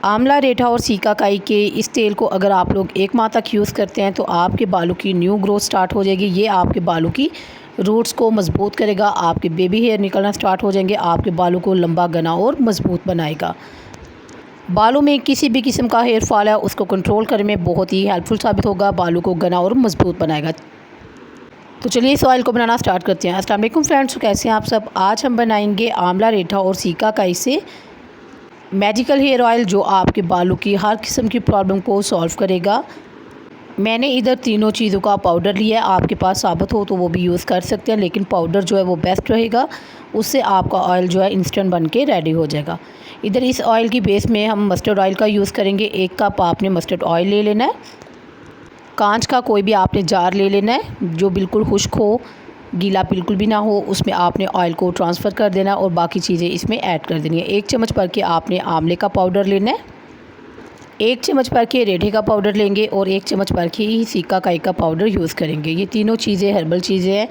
आंवला, रेठा और सीकाकाई के इस तेल को अगर आप लोग 1 माह तक यूज़ करते हैं तो आपके बालों की न्यू ग्रोथ स्टार्ट हो जाएगी। ये आपके बालों की रूट्स को मज़बूत करेगा, आपके बेबी हेयर निकलना स्टार्ट हो जाएंगे, आपके बालों को लंबा, घना और मज़बूत बनाएगा। बालों में किसी भी किस्म का हेयर फॉल है उसको कंट्रोल करने में बहुत ही हेल्पफुल साबित होगा, बालों को घना और मज़बूत बनाएगा। तो चलिए इस ऑयल को बनाना स्टार्ट करते हैं। अस्सलाम वालेकुम फ्रेंड्स, कैसे हैं आप सब। आज हम बनाएंगे आंवला, रेठा और सीकाकाई से मैजिकल हेयर ऑयल जो आपके बालों की हर किस्म की प्रॉब्लम को सॉल्व करेगा। मैंने इधर तीनों चीज़ों का पाउडर लिया है, आपके पास साबुत हो तो वो भी यूज़ कर सकते हैं, लेकिन पाउडर जो है वो बेस्ट रहेगा, उससे आपका ऑयल जो है इंस्टेंट बन के रेडी हो जाएगा। इधर इस ऑयल की बेस में हम मस्टर्ड ऑयल का यूज़ करेंगे। 1 कप आपने मस्टर्ड ऑयल ले लेना है। कांच का कोई भी आपने जार ले लेना है जो बिल्कुल खुश्क हो, गीला बिल्कुल भी ना हो। उसमें आपने ऑयल को ट्रांसफ़र कर देना और बाकी चीज़ें इसमें ऐड कर देनी है। 1 चम्मच भर के आपने आंवले का पाउडर लेना है, 1 चम्मच भर के रेठे का पाउडर लेंगे और 1 चम्मच भर के ही सीकाकाई का पाउडर यूज़ करेंगे। ये तीनों चीज़ें हर्बल चीज़ें हैं,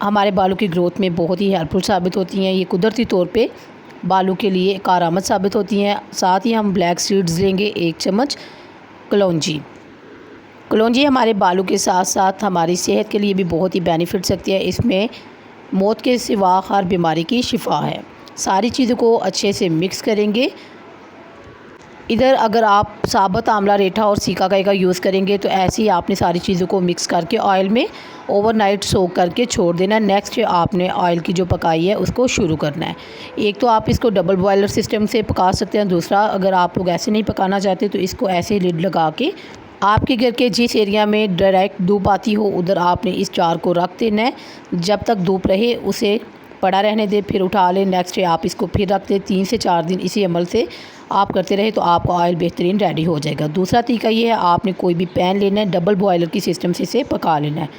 हमारे बालों की ग्रोथ में बहुत ही हेल्पफुल साबित होती हैं। ये कुदरती तौर पे बालों के लिए कारआमद साबित होती हैं। साथ ही हम ब्लैक सीड्स लेंगे, 1 चम्मच कलौंजी हमारे बालों के साथ साथ हमारी सेहत के लिए भी बहुत ही बेनिफिट सकती है। इसमें मौत के सिवा हर बीमारी की शिफा है। सारी चीज़ों को अच्छे से मिक्स करेंगे। इधर अगर आप साबुत आंवला, रेठा और सीकाकाई का यूज़ करेंगे तो ऐसे ही आपने सारी चीज़ों को मिक्स करके ऑयल में ओवरनाइट सोक करके छोड़ देना। नेक्स्ट आपने ऑयल की जो पकाई है उसको शुरू करना है। एक तो आप इसको डबल बॉयलर सिस्टम से पका सकते हैं, दूसरा अगर आप लोग ऐसे नहीं पकाना चाहते तो इसको ऐसे ही लिड लगा के आपके घर के जिस एरिया में डायरेक्ट धूप आती हो उधर आपने इस जार को रख देना है। जब तक धूप रहे उसे पड़ा रहने दे, फिर उठा लें। नेक्स्ट डे आप इसको फिर रख दें। 3 से 4 दिन इसी अमल से आप करते रहे तो आपका ऑयल बेहतरीन रेडी हो जाएगा। दूसरा तरीका ये है, आपने कोई भी पैन लेना है, डबल बॉयलर की सिस्टम से इसे पका लेना है।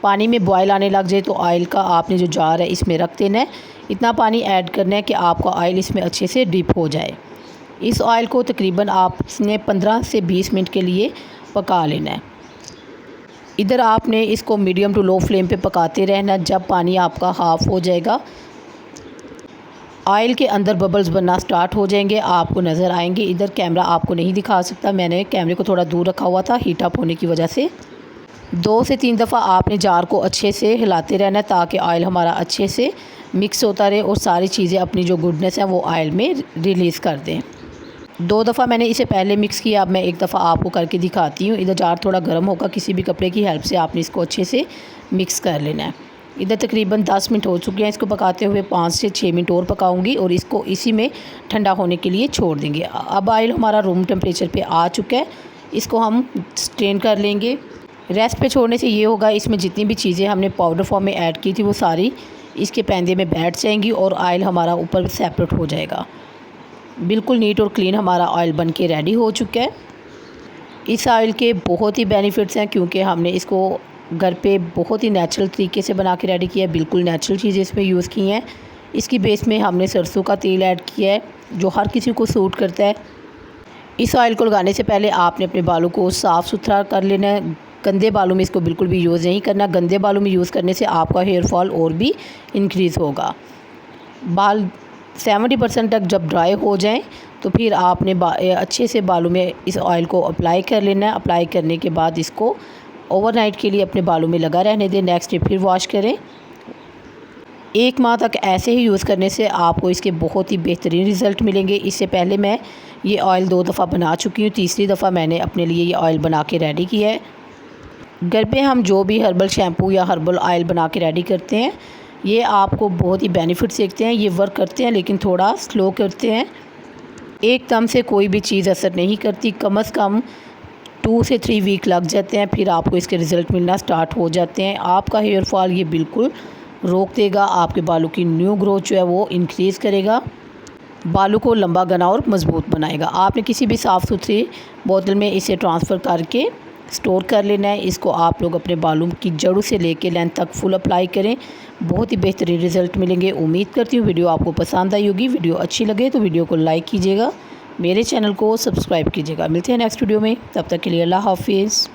पानी में बॉयल आने लग जाए तो ऑयल का आपने जो जार है इसमें रख देना है। इतना पानी ऐड करना है कि आपका ऑयल इसमें अच्छे से डिप हो जाए। इस ऑयल को तकरीबन आपने 15 से 20 मिनट के लिए पका लेना है। इधर आपने इसको मीडियम टू लो फ्लेम पे पकाते रहना। जब पानी आपका हाफ़ हो जाएगा, ऑयल के अंदर बबल्स बनना स्टार्ट हो जाएंगे, आपको नज़र आएंगे। इधर कैमरा आपको नहीं दिखा सकता, मैंने कैमरे को थोड़ा दूर रखा हुआ था हीट अप होने की वजह से। 2 से 3 दफ़ा आपने जार को अच्छे से हिलाते रहना है ताकि ऑयल हमारा अच्छे से मिक्स होता रहे और सारी चीज़ें अपनी जो गुडनेस है वो ऑयल में रिलीज़ कर दें। 2 दफ़ा मैंने इसे पहले मिक्स किया, अब मैं 1 दफ़ा आपको करके दिखाती हूँ। इधर जार थोड़ा गर्म होगा, किसी भी कपड़े की हेल्प से आपने इसको अच्छे से मिक्स कर लेना है। इधर तकरीबन 10 मिनट हो चुके हैं इसको पकाते हुए। 5 से 6 मिनट और पकाऊंगी और इसको इसी में ठंडा होने के लिए छोड़ देंगे। अब ऑयल हमारा रूम टेम्परेचर पे आ चुका है, इसको हम स्ट्रेन कर लेंगे। रेस्ट पे छोड़ने से ये होगा, इसमें जितनी भी चीज़ें हमने पाउडर फॉर्म में ऐड की थी वो सारी इसके पैंदे में बैठ जाएंगी और ऑयल हमारा ऊपर सेपरेट हो जाएगा। बिल्कुल नीट और क्लीन हमारा ऑयल बन के रेडी हो चुका है। इस ऑयल के बहुत ही बेनिफिट्स हैं क्योंकि हमने इसको घर पे बहुत ही नेचुरल तरीके से बना के रेडी किया है। बिल्कुल नेचुरल चीज़ें इसमें यूज़ की हैं। इसकी बेस में हमने सरसों का तेल ऐड किया है जो हर किसी को सूट करता है। इस ऑयल को लगाने से पहले आपने अपने बालों को साफ़ सुथरा कर लेना है। गंदे बालों में इसको बिल्कुल भी यूज़ नहीं करना। गंदे बालों में यूज़ करने से आपका हेयर फॉल और भी इंक्रीज़ होगा। बाल 70% तक जब ड्राई हो जाएं तो फिर आपने अच्छे से बालों में इस ऑयल को अप्लाई कर लेना है। अप्लाई करने के बाद इसको ओवरनाइट के लिए अपने बालों में लगा रहने दें। नेक्स्ट डे फिर वॉश करें। 1 माह तक ऐसे ही यूज़ करने से आपको इसके बहुत ही बेहतरीन रिज़ल्ट मिलेंगे। इससे पहले मैं ये ऑयल 2 दफ़ा बना चुकी हूँ, तीसरी दफ़ा मैंने अपने लिए ये ऑयल बना के रेडी किया है। घर पे हम जो भी हर्बल शैम्पू या हर्बल ऑयल बना के रेडी करते हैं ये आपको बहुत ही बेनिफिट देखते हैं। ये वर्क करते हैं लेकिन थोड़ा स्लो करते हैं। एकदम से कोई भी चीज़ असर नहीं करती, कम से कम 2 से 3 वीक लग जाते हैं, फिर आपको इसके रिज़ल्ट मिलना स्टार्ट हो जाते हैं। आपका हेयर फॉल ये बिल्कुल रोक देगा, आपके बालों की न्यू ग्रोथ जो है वो इंक्रीज़ करेगा, बालों को लंबा, घना और मज़बूत बनाएगा। आपने किसी भी साफ़ सुथरी बोतल में इसे ट्रांसफ़र करके स्टोर कर लेना है। इसको आप लोग अपने बालों की जड़ों से लेके लेंथ तक फुल अप्लाई करें, बहुत ही बेहतरीन रिज़ल्ट मिलेंगे। उम्मीद करती हूँ वीडियो आपको पसंद आई होगी। वीडियो अच्छी लगे तो वीडियो को लाइक कीजिएगा, मेरे चैनल को सब्सक्राइब कीजिएगा। मिलते हैं नेक्स्ट वीडियो में, तब तक के लिए अल्लाह हाफिज़।